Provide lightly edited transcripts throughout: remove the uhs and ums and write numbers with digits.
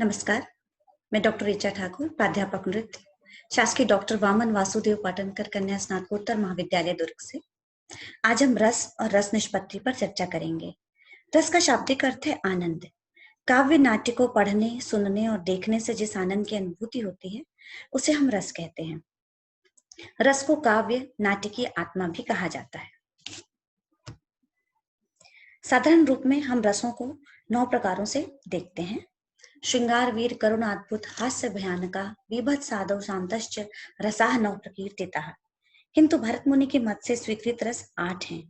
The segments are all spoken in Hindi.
नमस्कार, मैं डॉक्टर ऋचा ठाकुर, प्राध्यापक नृत्य, शासकीय डॉक्टर वामन वासुदेव पाटनकर कन्या स्नातकोत्तर महाविद्यालय दुर्ग से। आज हम रस और रस निष्पत्ति पर चर्चा करेंगे। रस का शाब्दिक अर्थ है आनंद। काव्य नाट्य को पढ़ने, सुनने और देखने से जिस आनंद की अनुभूति होती है, उसे हम रस कहते हैं। रस को काव्य नाट्य की आत्मा भी कहा जाता है। साधारण रूप में हम रसों को 9 प्रकारों से देखते हैं। श्रृंगार वीर करुणाद्भुत हास्य भयानका बीभत्स आदौ शांतश्च रसाः नौ प्रकीर्तिताः। किंतु भरत मुनि के मत से स्वीकृत रस 8 हैं।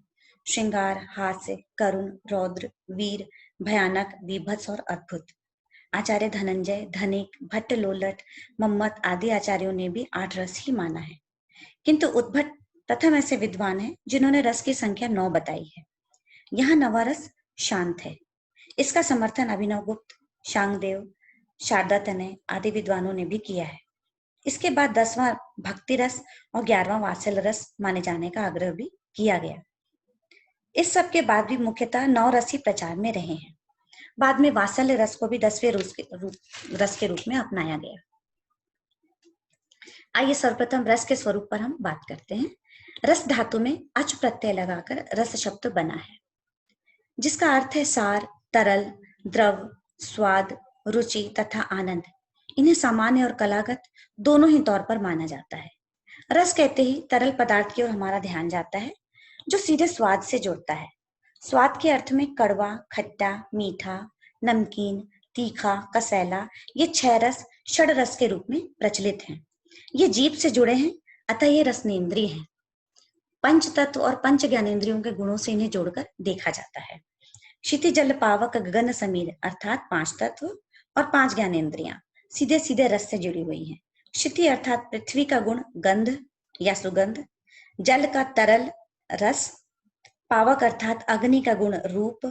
श्रृंगार, हास्य, करुण, रौद्र, वीर, भयानक, बीभत्स और अद्भुत। आचार्य धनंजय, धनिक, भट्ट लोलट, मम्मत आदि आचार्यों ने भी 8 रस ही माना है। किंतु उद्भट प्रथम ऐसे विद्वान हैं जिन्होंने रस की संख्या 9 बताई है। यहाँ नवा रस शांत है। इसका समर्थन अभिनव गुप्त, शांगदेव, शारदा तनय आदि विद्वानों ने भी किया है। इसके बाद 10वां भक्ति रस और 11वां वात्सल्य रस माने जाने का आग्रह भी किया गया। इस सब के बाद भी मुख्यतः 9 रस ही प्रचार में रहे हैं। बाद में वात्सल्य रस को भी 10वें रस के रूप में अपनाया गया। आइए सर्वप्रथम रस के स्वरूप पर हम बात करते हैं। रस धातु में अच प्रत्यय लगाकर रस शब्द बना है, जिसका अर्थ है सार, तरल, द्रव, स्वाद, रुचि तथा आनंद। इन्हें सामान्य और कलागत दोनों ही तौर पर माना जाता है। रस कहते ही तरल पदार्थ की ओर हमारा ध्यान जाता है, जो सीधे स्वाद से जुड़ता है। स्वाद के अर्थ में कड़वा, खट्टा, मीठा, नमकीन, तीखा, कसैला, ये 6 रस षड रस के रूप में प्रचलित हैं। ये जीभ से जुड़े हैं, अतः ये रसनेन्द्रिय हैं। पंच तत्व और पंच ज्ञानेन्द्रियों के गुणों से इन्हें जोड़कर देखा जाता है। क्षिति जल पावक गगन समीर अर्थात 5 तत्व और 5 ज्ञानेन्द्रियां सीधे सीधे रस से जुड़ी हुई हैं। क्षिति अर्थात पृथ्वी का गुण गंध या सुगंध, जल का तरल रस, पावक अर्थात अग्नि का गुण रूप,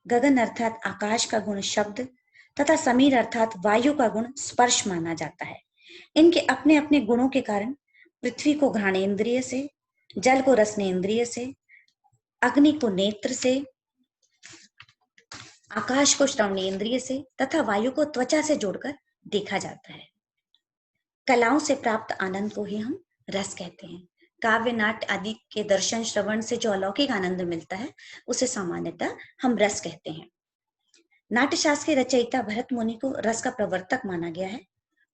गगन अर्थात आकाश का गुण शब्द तथा समीर अर्थात वायु का गुण स्पर्श माना जाता है। इनके अपने अपने गुणों के कारण पृथ्वी को घ्राणेन्द्रिय से, जल को रसनेन्द्रिय से, अग्नि को नेत्र से, आकाश को श्रवणेन्द्रिय से तथा वायु को त्वचा से जोड़कर देखा जाता है। कलाओं से प्राप्त आनंद को ही हम रस कहते हैं। काव्य, नाट्य आदि के दर्शन श्रवण से जो अलौकिक आनंद मिलता है, उसे सामान्यतः हम रस कहते हैं। नाट्यशास्त्र के रचयिता भरत मुनि को रस का प्रवर्तक माना गया है।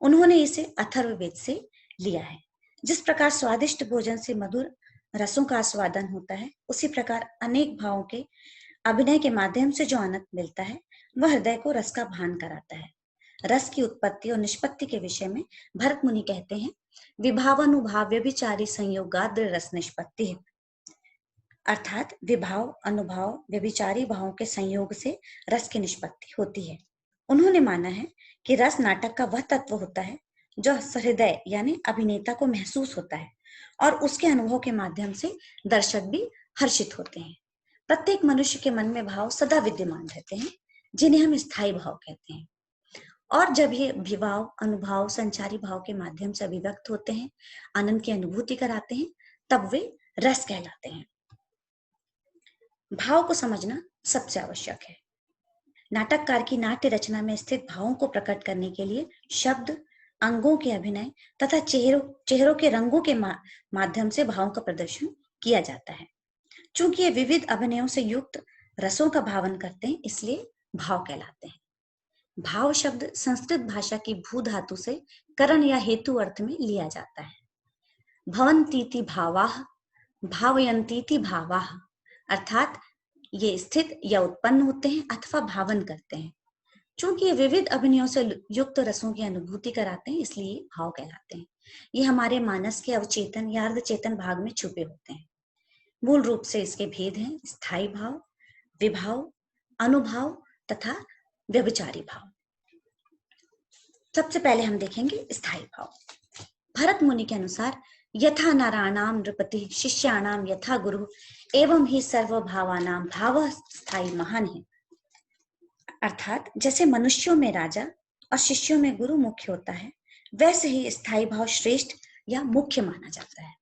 उन्होंने इसे अथर्ववेद से लिया है। जिस प्रकार स्वादिष्ट भोजन से मधुर रसों का आस्वादन होता है, उसी प्रकार अनेक भावों के अभिनय के माध्यम से जो आनंद मिलता है, वह हृदय को रस का भान कराता है। रस की उत्पत्ति और निष्पत्ति के विषय में भरत मुनि कहते हैं, विभावानुभाव व्यभिचारी संयोगाद्र रस निष्पत्ति है। अर्थात विभाव, अनुभाव, व्यभिचारी भावों के संयोग से रस की निष्पत्ति होती है। उन्होंने माना है कि रस नाटक का वह तत्व होता है जो सहृदय यानी अभिनेता को महसूस होता है और उसके अनुभव के माध्यम से दर्शक भी हर्षित होते हैं। प्रत्येक मनुष्य के मन में भाव सदा विद्यमान रहते हैं, जिन्हें हम स्थायी भाव कहते हैं। और जब ये विभाव, अनुभाव संचारी भाव के माध्यम से अभिव्यक्त होते हैं, आनंद की अनुभूति कराते हैं, तब वे रस कहलाते हैं। भाव को समझना सबसे आवश्यक है। नाटककार की नाट्य रचना में स्थित भावों को प्रकट करने के लिए शब्द, अंगों के अभिनय तथा चेहरों के रंगों के माध्यम से भावों का प्रदर्शन किया जाता है। चूंकि ये विविध अभिनयों से युक्त रसों का भावन करते हैं, इसलिए भाव कहलाते हैं। भाव शब्द संस्कृत भाषा की भू धातु से करण या हेतु अर्थ में लिया जाता है। भवन्तीति भावाः, भावयन्तीति भावाः, अर्थात ये स्थित या उत्पन्न होते हैं अथवा भावन करते हैं। चूंकि ये विविध अभिनयों से युक्त रसों की अनुभूति कराते हैं, इसलिए भाव कहलाते हैं। ये हमारे मानस के अवचेतन या अर्धचेतन भाग में छुपे होते हैं। मूल रूप से इसके भेद हैं स्थायी भाव, विभाव, अनुभाव तथा व्यभिचारी भाव। सबसे पहले हम देखेंगे स्थायी भाव। भरत मुनि के अनुसार यथा नाराणाम नृपति शिष्याणाम यथा गुरु एवं ही सर्वभावानाम भाव स्थायी महान है। अर्थात जैसे मनुष्यों में राजा और शिष्यों में गुरु मुख्य होता है, वैसे ही स्थायी भाव श्रेष्ठ या मुख्य माना जाता है।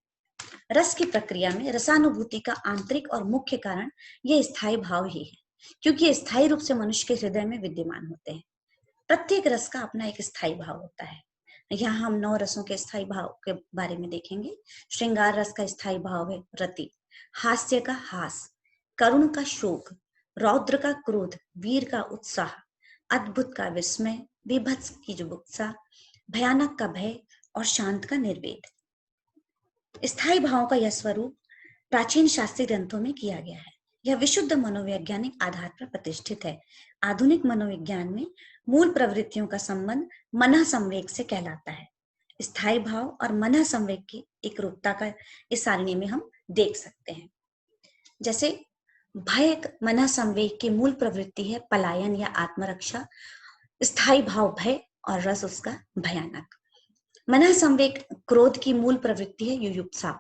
रस की प्रक्रिया में रसानुभूति का आंतरिक और मुख्य कारण ये स्थायी भाव ही है, क्योंकि ये स्थायी रूप से मनुष्य के हृदय में विद्यमान होते हैं। प्रत्येक रस का अपना एक स्थायी भाव होता है। यहाँ हम 9 रसों के स्थायी भाव के बारे में देखेंगे। श्रृंगार रस का स्थायी भाव है रति, हास्य का हास, करुण का शोक, रौद्र का क्रोध, वीर का उत्साह, अद्भुत का विस्मय, बीभत्स की जुगुप्सा, भयानक का भय और शांत का निर्वेद। स्थायी भावों का यह स्वरूप प्राचीन शास्त्रीय ग्रंथों में किया गया है। यह विशुद्ध मनोवैज्ञानिक आधार पर प्रतिष्ठित है। आधुनिक मनोविज्ञान में मूल प्रवृत्तियों का संबंध मन संवेग से कहलाता है। स्थायी भाव और मन संवेग की एक रूपता का इस सारणी में हम देख सकते हैं। जैसे भय मन संवेग की मूल प्रवृत्ति है पलायन या आत्मरक्षा, स्थायी भाव भय और रस उसका भयानक। मन संवेग क्रोध की मूल प्रवृत्ति है युयुप्सा,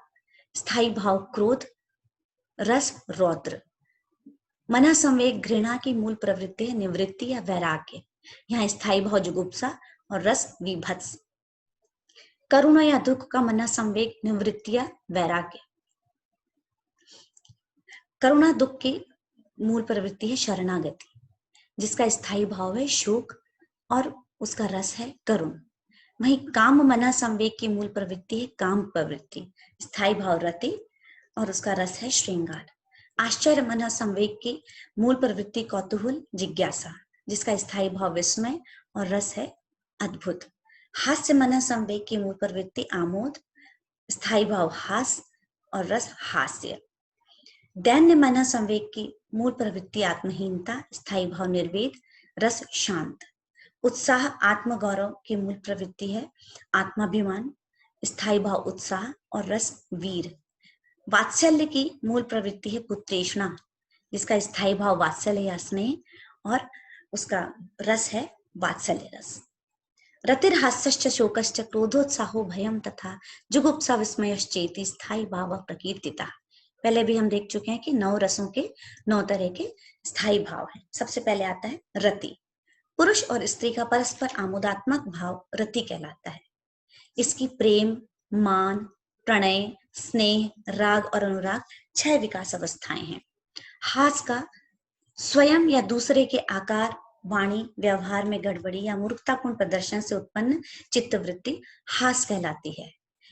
स्थायी भाव क्रोध, रस रौद्र। मन संवेग घृणा की मूल प्रवृत्ति है निवृत्ति या वैराग्य, यहाँ स्थायी भाव जुगुप्सा और रस विभत्स। करुणा या दुख का मन संवेग निवृत्ति या वैराग्य। करुणा दुख की मूल प्रवृत्ति है शरणागति, जिसका स्थायी भाव है शोक और उसका रस है करुण। वहीं काम मन संवेग की मूल प्रवृत्ति है काम प्रवृत्ति, स्थायी भाव रति और उसका रस है श्रृंगार। आश्चर्य मन संवेग की मूल प्रवृत्ति कौतूहल जिज्ञासा, जिसका स्थायी भाव विस्मय और रस है अद्भुत। हास्य मन संवेग की मूल प्रवृत्ति आमोद, स्थायी भाव हास और रस हास्य। दैन्य मन संवेग की मूल प्रवृत्ति आत्महीनता, स्थायी भाव निर्वेद, रस शांत। उत्साह आत्मगौरव की मूल प्रवृत्ति है आत्माभिमान, स्थायी भाव उत्साह और रस वीर। वात्सल्य की मूल प्रवृत्ति है पुत्रेषणा, जिसका स्थायी भाव वात्सल्य या स्नेह और उसका रस है वात्सल्य रस। रतिर्हास्यश्च शोकश्च क्रोधोत्साहो भयम तथा जुगुप्सा विस्मयश्चेति स्थायी भाव प्रकीर्तिता। पहले भी हम देख चुके हैं कि 9 रसों के 9 तरह के स्थायी भाव हैं। सबसे पहले आता है रति। पुरुष और स्त्री का परस्पर आमोदात्मक भाव रति कहलाता है। इसकी प्रेम, मान, प्रणय, स्नेह, राग और अनुराग 6 विकास अवस्थाएं हैं। हास का स्वयं या दूसरे के आकार, वाणी, व्यवहार में गड़बड़ी या मूर्खतापूर्ण प्रदर्शन से उत्पन्न चित्तवृत्ति हास कहलाती है।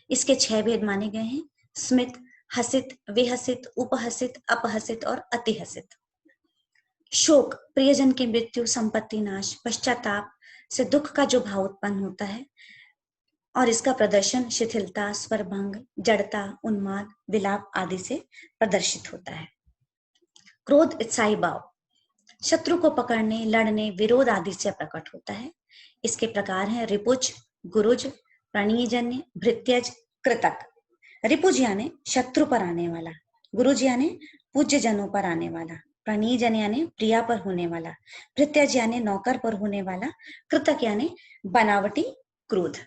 इसके 6 भेद माने गए हैं: स्मित, हसित, विहसित, उपहसित, अपहसित और अतिहसित। शोक प्रियजन की मृत्यु, संपत्ति नाश, पश्चाताप से दुख का जो भाव उत्पन्न होता है और इसका प्रदर्शन शिथिलता, स्वरभंग, जड़ता, उन्माद, विलाप आदि से प्रदर्शित होता है। क्रोध स्थायी भाव शत्रु को पकड़ने, लड़ने, विरोध आदि से प्रकट होता है। इसके प्रकार हैं रिपुज, गुरुज, प्रणीजन्य, भृत्यज, कृतक। रिपुज यानी शत्रु पर आने वाला, गुरुज यानी पूज्य जनों पर आने वाला, प्रणीजन यानी प्रिया पर होने वाला, भृत्यज यानी नौकर पर होने वाला, कृतक यानी बनावटी क्रोध।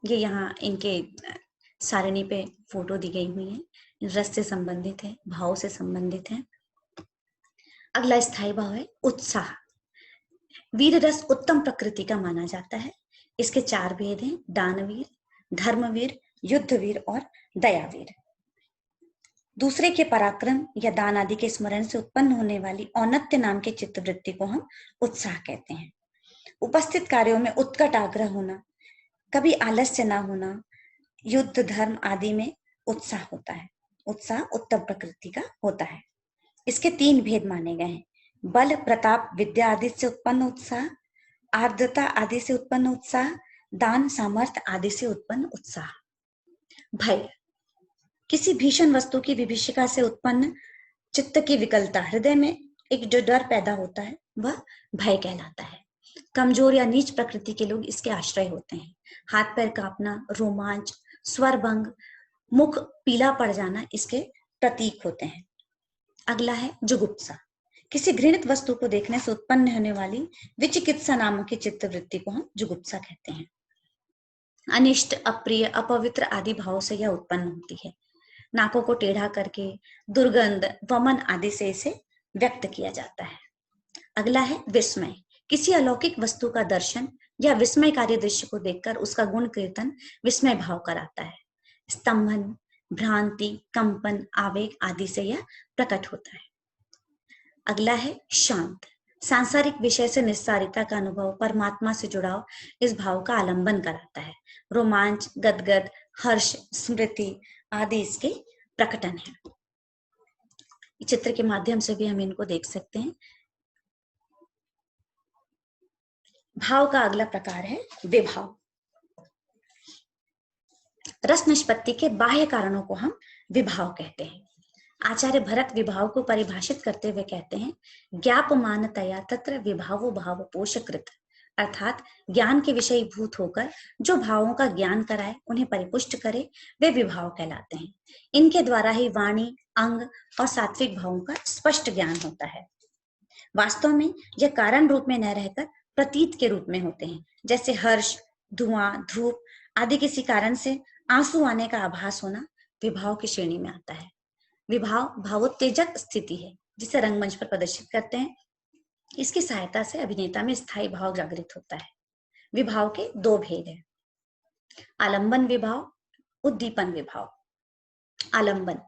ये यहाँ इनके सारणी पे फोटो दी गई हुई है, रस से संबंधित है, भाव से संबंधित है। अगला स्थायी भाव है उत्साह। वीर रस उत्तम प्रकृति का माना जाता है। इसके 4 भेद हैं: दानवीर, धर्मवीर, युद्धवीर और दयावीर। दूसरे के पराक्रम या दान आदि के स्मरण से उत्पन्न होने वाली औन्नत्य नाम के चित्तवृत्ति को हम उत्साह कहते हैं। उपस्थित कार्यों में उत्कट आग्रह होना, कभी आलस्य ना होना, युद्ध, धर्म आदि में उत्साह होता है। उत्साह उत्तम प्रकृति का होता है। इसके 3 भेद माने गए हैं: बल, प्रताप, विद्या आदि से उत्पन्न उत्साह, आर्द्रता आदि से उत्पन्न उत्साह, दान, सामर्थ्य आदि से उत्पन्न उत्साह। भय किसी भीषण वस्तु की विभीषिका से उत्पन्न चित्त की विकलता, हृदय में एक जो डर पैदा होता है वह भय कहलाता है। कमजोर या नीच प्रकृति के लोग इसके आश्रय होते हैं। हाथ पैर कांपना, रोमांच, स्वरभंग, मुख पीला पड़ जाना इसके प्रतीक होते हैं। अगला है जुगुप्सा। किसी घृणित वस्तु को देखने से उत्पन्न होने वाली विचिकित्सा नामक की चित्तवृत्ति को हम जुगुप्सा कहते हैं। अनिष्ट, अप्रिय, अपवित्र आदि भाव से यह उत्पन्न होती है। नाकों को टेढ़ा करके, दुर्गंध, वमन आदि से इसे व्यक्त किया जाता है। अगला है विस्मय। किसी अलौकिक वस्तु का दर्शन या विस्मयकारी दृश्य को देखकर उसका गुण कीर्तन विस्मय भाव कराता है। स्तंभन, भ्रांति, कंपन, आवेग आदि से यह प्रकट होता है। अगला है शांत। सांसारिक विषय से निस्सारिता का अनुभव, परमात्मा से जुड़ाव इस भाव का आलंबन कराता है। रोमांच, गदगद, हर्ष, स्मृति आदि इसके प्रकटन है। चित्र के माध्यम से भी हम इनको देख सकते हैं। भाव का अगला प्रकार है विभाव। रस निष्पत्ति के बाह्य कारणों को हम विभाव कहते हैं। आचार्य भरत विभाव को परिभाषित करते हुए कहते हैं, ज्ञापमानतया तत्र विभावो भाव पोषकृत, अर्थात ज्ञान के विषयीभूत होकर जो भावों का ज्ञान कराए, उन्हें परिपुष्ट करे, वे विभाव कहलाते हैं। इनके द्वारा ही वाणी, अंग और सात्विक भावों का स्पष्ट ज्ञान होता है। वास्तव में यह कारण रूप में न रहकर प्रतीत के रूप में होते हैं, जैसे हर्ष, धुआं, धूप आदि किसी कारण से आंसू आने का आभास होना विभाव की श्रेणी में आता है। विभाव भावोत्तेजक स्थिति है जिसे रंगमंच पर प्रदर्शित करते हैं। इसकी सहायता से अभिनेता में स्थायी भाव जागृत होता है। विभाव के दो भेद हैं, आलंबन विभाव, उद्दीपन विभाव। आलंबन,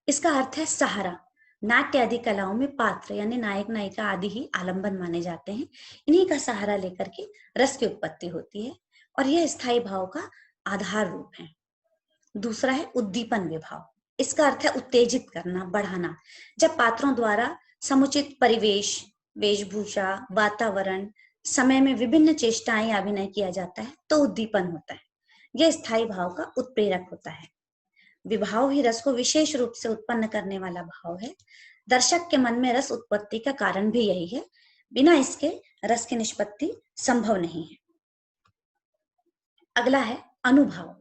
इसका अर्थ है सहारा। नाट्य आदि कलाओं में पात्र यानी नायक नायिका आदि ही आलंबन माने जाते हैं। इन्हीं का सहारा लेकर के रस की उत्पत्ति होती है और यह स्थायी भाव का आधार रूप है। दूसरा है उद्दीपन विभाव। इसका अर्थ है उत्तेजित करना, बढ़ाना। जब पात्रों द्वारा समुचित परिवेश, वेशभूषा, वातावरण, समय में विभिन्न चेष्टाएं या अभिनय किया जाता है तो उद्दीपन होता है। यह स्थायी भाव का उत्प्रेरक होता है। विभाव ही रस को विशेष रूप से उत्पन्न करने वाला भाव है। दर्शक के मन में रस उत्पत्ति का कारण भी यही है। बिना इसके रस की निष्पत्ति संभव नहीं है। अगला है अनुभाव।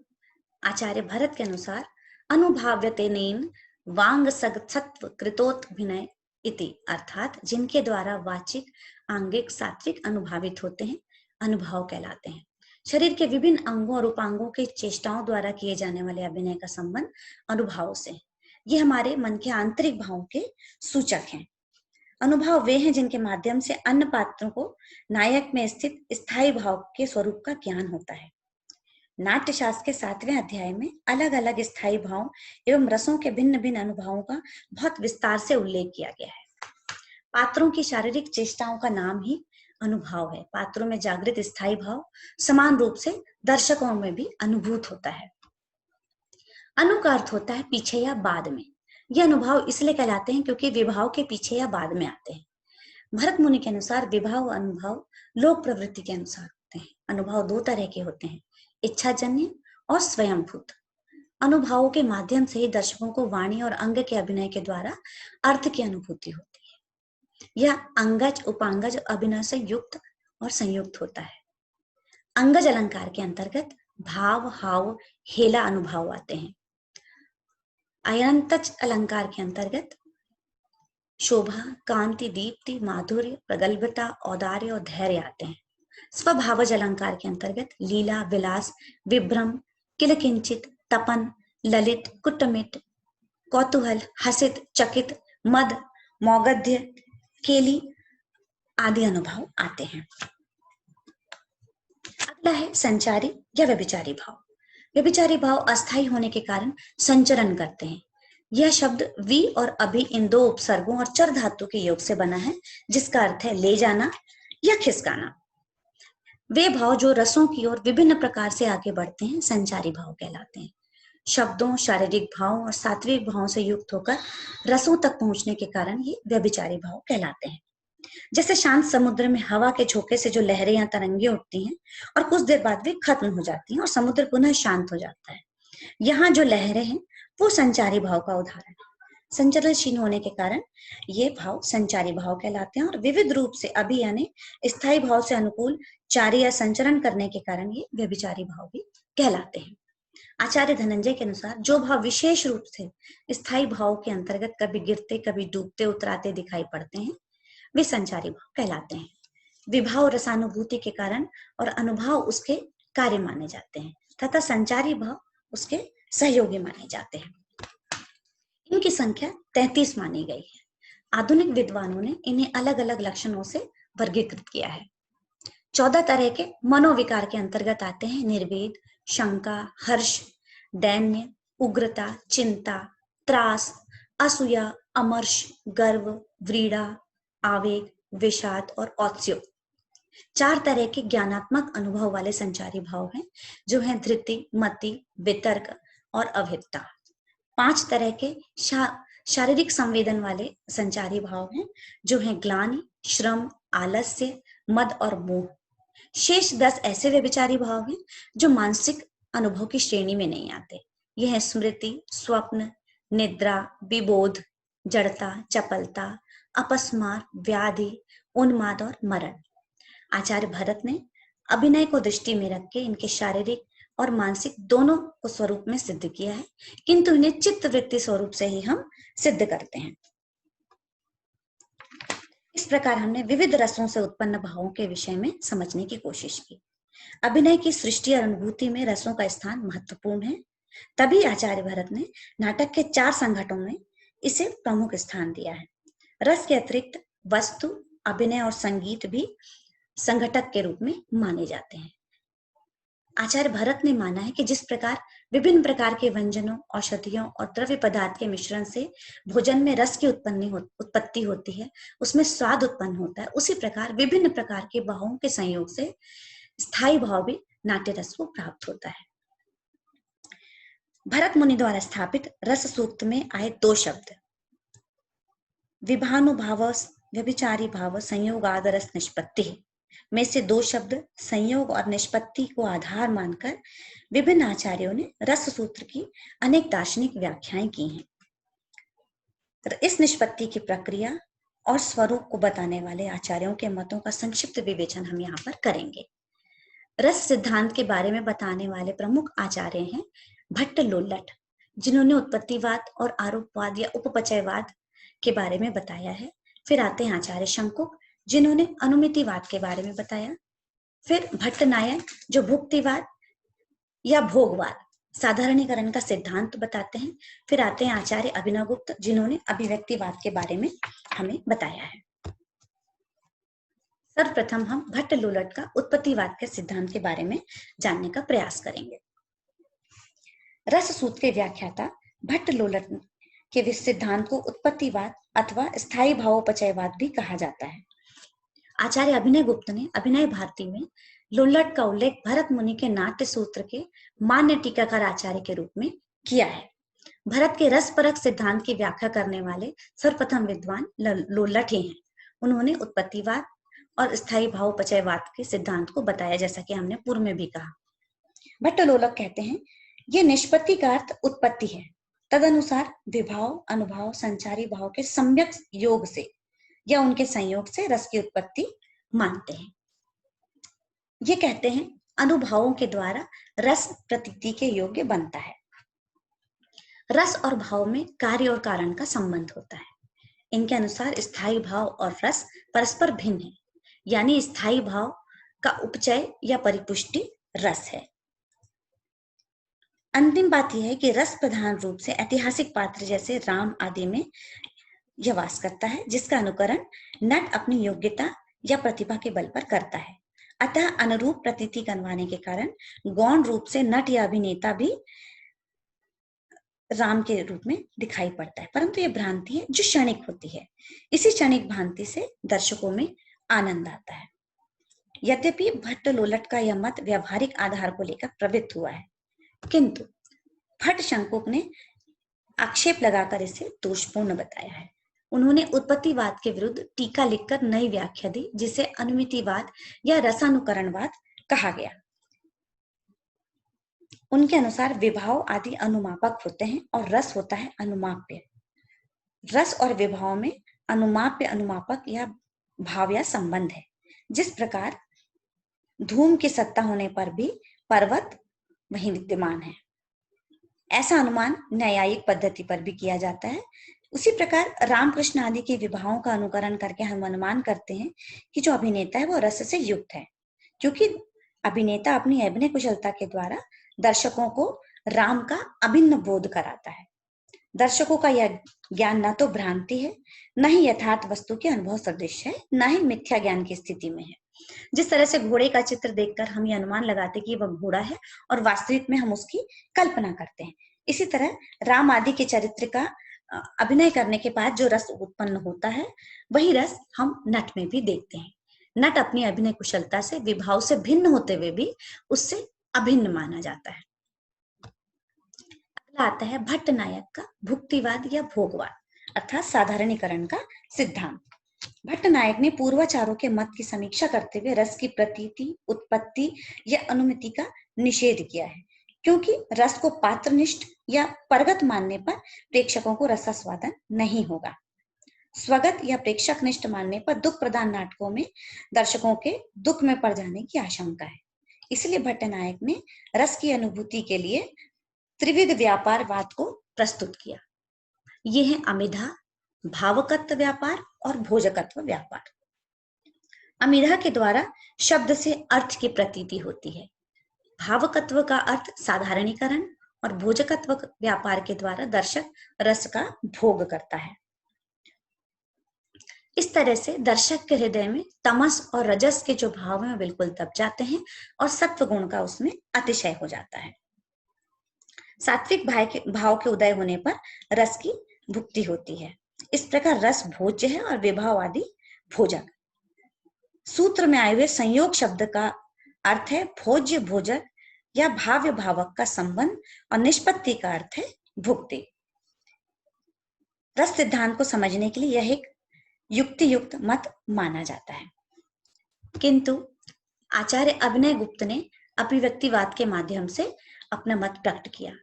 आचार्य भरत के अनुसार अनुभाव्यतेनेन वांग सत्व कृतोत्भिनय इति, अर्थात जिनके द्वारा वाचिक, आंगिक, सात्विक अनुभावित होते हैं, अनुभाव कहलाते हैं। शरीर के विभिन्न अंगों और उपांगों की चेष्टाओं द्वारा किए जाने वाले अभिनय का संबंध अनुभव से है। ये हमारे मन के आंतरिक भावों के सूचक हैं। अनुभव वे हैं जिनके माध्यम से अन्य पात्रों को नायक में स्थित स्थायी भाव के स्वरूप का ज्ञान होता है। नाट्य शास्त्र के 7वें अध्याय में अलग अलग स्थायी भाव एवं रसों के भिन्न भिन्न अनुभवों का बहुत विस्तार से उल्लेख किया गया है। पात्रों की शारीरिक चेष्टाओं का नाम ही अनुभाव है। पात्रों में जागृत स्थायी भाव समान रूप से दर्शकों में भी अनुभूत होता है। अनु का अर्थ होता है पीछे या बाद में। यह अनुभव इसलिए कहलाते हैं क्योंकि विभाव के पीछे या बाद में आते हैं। भरत मुनि के अनुसार विभाव अनुभव लोक प्रवृत्ति के अनुसार होते हैं। अनुभव दो तरह के होते हैं, इच्छाजन्य और स्वयंभूत। अनुभवों के माध्यम से ही दर्शकों को वाणी और अंग के अभिनय के द्वारा अर्थ की अनुभूति होती है। यह अंगज, उपांगज अभिनय से युक्त और संयुक्त होता है। अंगज अलंकार के अंतर्गत भाव, हाव, हेला अनुभव आते हैं। अयंतज अलंकार के अंतर्गत शोभा, कांति, दीप्ति, माधुर्य, प्रगल्भता, औदार्य और धैर्य आते हैं। स्वभावज अलंकार के अंतर्गत लीला, विलास, विभ्रम, किलकिंचित, तपन, ललित, कुटमित, कौतूहल, हसित, चकित, मद, मौगध्य, केली आदि अनुभव आते हैं। अगला है संचारी या व्यभिचारी भाव। व्यभिचारी भाव अस्थायी होने के कारण संचरण करते हैं। यह शब्द वी और अभि इन दो उपसर्गों और चर धातु के योग से बना है, जिसका अर्थ है ले जाना या खिसकाना। वे भाव जो रसों की ओर विभिन्न प्रकार से आगे बढ़ते हैं संचारी भाव कहलाते हैं। शब्दों, शारीरिक भाव और सात्विक भाव से युक्त होकर रसों तक पहुंचने के कारण ये व्यभिचारी भाव कहलाते हैं। जैसे शांत समुद्र में हवा के झोंके से जो लहरें या तरंगे उठती हैं और कुछ देर बाद वे खत्म हो जाती हैं और समुद्र पुनः शांत हो जाता है। यहाँ जो लहरें हैं वो संचारी भाव का उदाहरण है। संचरणशील होने के कारण ये भाव संचारी भाव कहलाते हैं और विविध रूप से अभी यानी स्थायी भाव से अनुकूल चारी या संचरण करने के कारण ये व्यभिचारी भाव भी कहलाते हैं। आचार्य धनंजय के अनुसार जो भाव विशेष रूप से स्थायी भाव के अंतर्गत कभी गिरते, कभी डूबते, उतराते दिखाई पड़ते हैं, वे संचारी भाव कहलाते हैं। विभाव रसानुभूति के कारण और अनुभाव उसके कार्य माने जाते हैं तथा संचारी भाव उसके सहयोगी माने जाते हैं। इनकी संख्या 33 मानी गई है। आधुनिक विद्वानों ने इन्हें अलग अलग लक्षणों से वर्गीकृत किया है। 14 तरह के मनोविकार के अंतर्गत आते हैं निर्वेद, शंका, हर्ष, दैन्य, उग्रता, चिंता, त्रास, असूया, अमर्ष, गर्व, व्रीड़ा, आवेग, विषाद और औत्स्युक 4 तरह के ज्ञानात्मक अनुभव वाले संचारी भाव हैं, जो हैं धृति, मति, वितर्क और अभिप्ता। 5 तरह के शारीरिक संवेदन वाले संचारी भाव हैं, जो हैं ग्लानि, श्रम, आलस्य, मद और मोह। शेष 10 ऐसे व्यभिचारी भाव हैं जो मानसिक अनुभव की श्रेणी में नहीं आते। यह है स्मृति, स्वप्न, निद्रा, विबोध, जड़ता, चपलता, अपस्मार, व्याधि, उन्माद और मरण। आचार्य भरत ने अभिनय को दृष्टि में रख के इनके शारीरिक और मानसिक दोनों को स्वरूप में सिद्ध किया है, किंतु इन्हें चित्त वृत्ति स्वरूप से ही हम सिद्ध करते हैं। इस प्रकार हमने विविध रसों से उत्पन्न भावों के विषय में समझने की कोशिश की। अभिनय की सृष्टि और अनुभूति में रसों का स्थान महत्वपूर्ण है, तभी आचार्य भरत ने नाटक के 4 संघटों में इसे प्रमुख स्थान दिया है। रस के अतिरिक्त वस्तु, अभिनय और संगीत भी संघटक के रूप में माने जाते हैं। आचार्य भरत ने माना है कि जिस प्रकार विभिन्न प्रकार के व्यंजनों, औषधियों और द्रव्य पदार्थ के मिश्रण से भोजन में रस की उत्पत्ति होती है, उसमें स्वाद उत्पन्न होता है, उसी प्रकार विभिन्न प्रकार के भावों के संयोग से स्थायी भाव भी नाट्य रस को प्राप्त होता है। भरत मुनि द्वारा स्थापित रस सूक्त में आए 2 शब्द विभानुभाव, व्यभिचारी भाव, संयोग आदि रस निष्पत्ति में से 2 शब्द संयोग और निष्पत्ति को आधार मानकर विभिन्न आचार्यों ने रस सूत्र की अनेक दार्शनिक व्याख्याएं की हैं। इस निष्पत्ति की प्रक्रिया और स्वरूप को बताने वाले आचार्यों के मतों का संक्षिप्त विवेचन हम यहाँ पर करेंगे। रस सिद्धांत के बारे में बताने वाले प्रमुख आचार्य हैं भट्ट लोल्लट, जिन्होंने उत्पत्तिवाद और आरोपवाद या उपपचयवाद के बारे में बताया है। फिर आते हैं आचार्य शंकुक, जिन्होंने अनुमितिवाद के बारे में बताया। फिर भट्ट नायक, जो भुक्तिवाद या भोगवाद, साधारणीकरण का सिद्धांत बताते हैं। फिर आते हैं आचार्य अभिनवगुप्त, जिन्होंने अभिव्यक्तिवाद के बारे में हमें बताया है। सर्वप्रथम हम भट्ट लोल्लट का उत्पत्तिवाद के सिद्धांत के बारे में जानने का प्रयास करेंगे। रस सूत्र के व्याख्याता भट्ट लोल्लट के सिद्धांत को उत्पत्तिवाद अथवा स्थायी भावोपचयवाद भी कहा जाता है। आचार्य अभिनय गुप्त ने अभिनय भारती में लोल्लट का उल्लेख भरत मुनि के नाट्य सूत्र के मान्य टीकाकार आचार्य के रूप में किया है। भरत के रसपरक सिद्धांत की व्याख्या करने वाले सर्वप्रथम विद्वान लोल्लट ही हैं। उन्होंने उत्पत्तिवाद और स्थायी भावोपचयवाद के सिद्धांत को बताया, जैसा कि हमने पूर्व में भी कहा। भट्ट लोल्लट कहते हैं ये निष्पत्ति का अर्थ उत्पत्ति है, तदनुसार विभाव, अनुभाव, संचारी भाव के सम्यक योग से या उनके संयोग से रस की उत्पत्ति मानते हैं। ये कहते हैं अनुभावों के द्वारा रस प्रतीति के योग्य बनता है। रस और भाव में कार्य और कारण का संबंध होता है। इनके अनुसार स्थायी भाव और रस परस्पर भिन्न है, यानी स्थायी भाव का उपचय या परिपुष्टि रस है। अंतिम बात यह है कि रस प्रधान रूप से ऐतिहासिक पात्र जैसे राम आदि में यह वास करता है, जिसका अनुकरण नट अपनी योग्यता या प्रतिभा के बल पर करता है। अतः अनुरूप प्रतीति करवाने के कारण गौण रूप से नट या अभिनेता भी राम के रूप में दिखाई पड़ता है, परंतु यह भ्रांति है जो क्षणिक होती है। इसी क्षणिक भ्रांति से दर्शकों में आनंद आता है। यद्यपि भट्ट लोल्लट का यह मत व्यावहारिक आधार को लेकर प्रवृत्त हुआ है, किंतु भट्ट शंकुक ने आक्षेप लगाकर इसे दोषपूर्ण बताया है। उन्होंने उत्पत्तिवाद के विरुद्ध टीका लिखकर नई व्याख्या दी, जिसे अनुमितिवाद या रसानुकरणवाद कहा गया। उनके अनुसार विभाव आदि अनुमापक होते हैं और रस होता है अनुमाप्य। रस और विभाव में अनुमाप्य, अनुमापक या भाव या संबंध है। जिस प्रकार धूम की सत्ता होने पर भी पर्वत वहीं विद्यमान है, ऐसा अनुमान न्यायिक पद्धति पर भी किया जाता है। उसी प्रकार रामकृष्ण आदि के विभावों का अनुकरण करके हम अनुमान करते हैं कि जो अभिनेता है वो रस से युक्त है, क्योंकि अभिनेता अपनी अभिनय कुशलता के द्वारा दर्शकों को राम का अभिन्न बोध कराता है। दर्शकों का यह ज्ञान न तो भ्रांति है, न ही यथार्थ वस्तु के अनुभव सदृश है, न ही मिथ्या ज्ञान की स्थिति में है। जिस तरह से घोड़े का चित्र देखकर हम ये अनुमान लगाते कि वह घोड़ा है और वास्तविक में हम उसकी कल्पना करते हैं, इसी तरह राम आदि के चरित्र का अभिनय करने के बाद जो रस उत्पन्न होता है वही रस हम नट में भी देखते हैं। नट अपनी अभिनय कुशलता से विभाव से भिन्न होते हुए भी उससे अभिन्न माना जाता है। अगला आता है भट्ट नायक का भुक्तिवाद या भोगवाद अर्थात साधारणीकरण का सिद्धांत। भट्ट नायक ने पूर्वाचारों के मत की समीक्षा करते हुए रस की प्रतीति, उत्पत्ति या अनुमिति का निषेध किया है, क्योंकि रस को पात्रनिष्ठ या परगत मानने पर प्रेक्षकों को रसास्वादन नहीं होगा। स्वगत या प्रेक्षकनिष्ठ मानने पर दुख प्रदान नाटकों में दर्शकों के दुख में पड़ जाने की आशंका है। इसलिए भट्ट नायक ने रस की अनुभूति के लिए त्रिविध व्यापारवाद को प्रस्तुत किया। ये है अमिधा, भावकत्व व्यापार और भोजकत्व व्यापार। अमिधा के द्वारा शब्द से अर्थ की प्रतीति होती है। भावकत्व का अर्थ साधारणीकरण और भोजकत्व व्यापार के द्वारा दर्शक रस का भोग करता है। इस तरह से दर्शक के हृदय में तमस और रजस के जो भाव हैं बिल्कुल दब जाते हैं और सत्व गुण का उसमें अतिशय हो जाता है। सात्विक भाव के उदय होने पर रस की भुक्ति होती है। इस प्रकार रस भोज्य है और विभावादि भोजक। सूत्र में आए हुए संयोग शब्द का अर्थ है भोज्य भोजक या भाव्य भावक का संबंध और निष्पत्ति का अर्थ है भुक्ति। रस सिद्धांत को समझने के लिए यह एक युक्ति युक्त मत माना जाता है। किंतु आचार्य अभिनय गुप्त ने अभिव्यक्तिवाद के माध्यम से अपना मत प्रकट किया।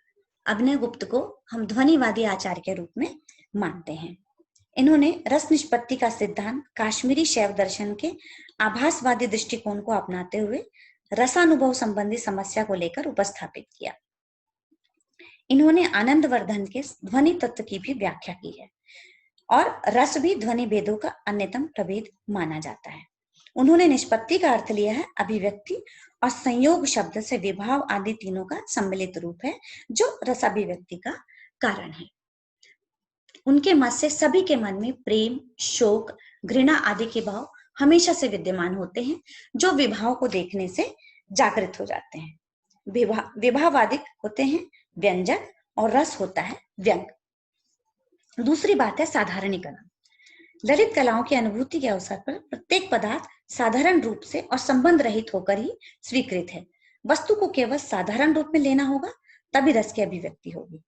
अभिनय गुप्त को हम ध्वनिवादी आचार्य के रूप में मानते हैं। इन्होंने रस निष्पत्ति का सिद्धांत काश्मीरी शैव दर्शन के आभासवादी दृष्टिकोण को अपनाते हुए रसानुभव संबंधी समस्या को लेकर उपस्थापित किया। इन्होंने आनंदवर्धन के ध्वनि तत्व की भी व्याख्या की है और रस भी ध्वनि भेदों का अन्यतम प्रभेद माना जाता है। उन्होंने निष्पत्ति का अर्थ लिया है अभिव्यक्ति और संयोग शब्द से विभाव आदि तीनों का सम्मिलित रूप है जो रसाभिव्यक्ति का कारण है। उनके मत से सभी के मन में प्रेम, शोक, घृणा आदि के भाव हमेशा से विद्यमान होते हैं जो विभाव को देखने से जागृत हो जाते हैं। विभावादिक होते हैं व्यंजक और रस होता है व्यंग। दूसरी बात है साधारणीकरण। ललित कलाओं की अनुभूति के अवसर पर प्रत्येक पदार्थ साधारण रूप से और संबंध रहित होकर ही स्वीकृत है। वस्तु को केवल साधारण रूप में लेना होगा तभी रस की अभिव्यक्ति होगी।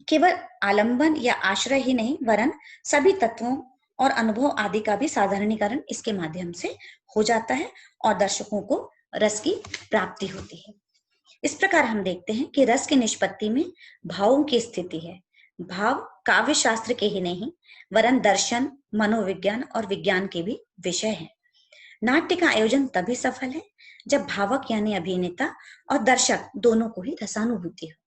केवल आलंबन या आश्रय ही नहीं वरन सभी तत्वों और अनुभव आदि का भी साधारणीकरण इसके माध्यम से हो जाता है और दर्शकों को रस की प्राप्ति होती है। इस प्रकार हम देखते हैं कि रस की निष्पत्ति में भावों की स्थिति है। भाव काव्य शास्त्र के ही नहीं वरन दर्शन, मनोविज्ञान और विज्ञान के भी विषय है। नाट्य का आयोजन तभी सफल है जब भावक यानी अभिनेता और दर्शक दोनों को ही रसानुभूति हो।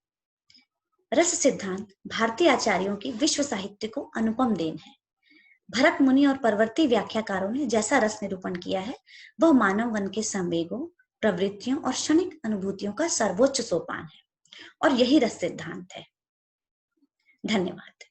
रस सिद्धांत भारतीय आचार्यों की विश्व साहित्य को अनुपम देन है। भरत मुनि और परवर्ती व्याख्याकारों ने जैसा रस निरूपण किया है वह मानव मन के संवेगों, प्रवृत्तियों और क्षणिक अनुभूतियों का सर्वोच्च सोपान है और यही रस सिद्धांत है। धन्यवाद।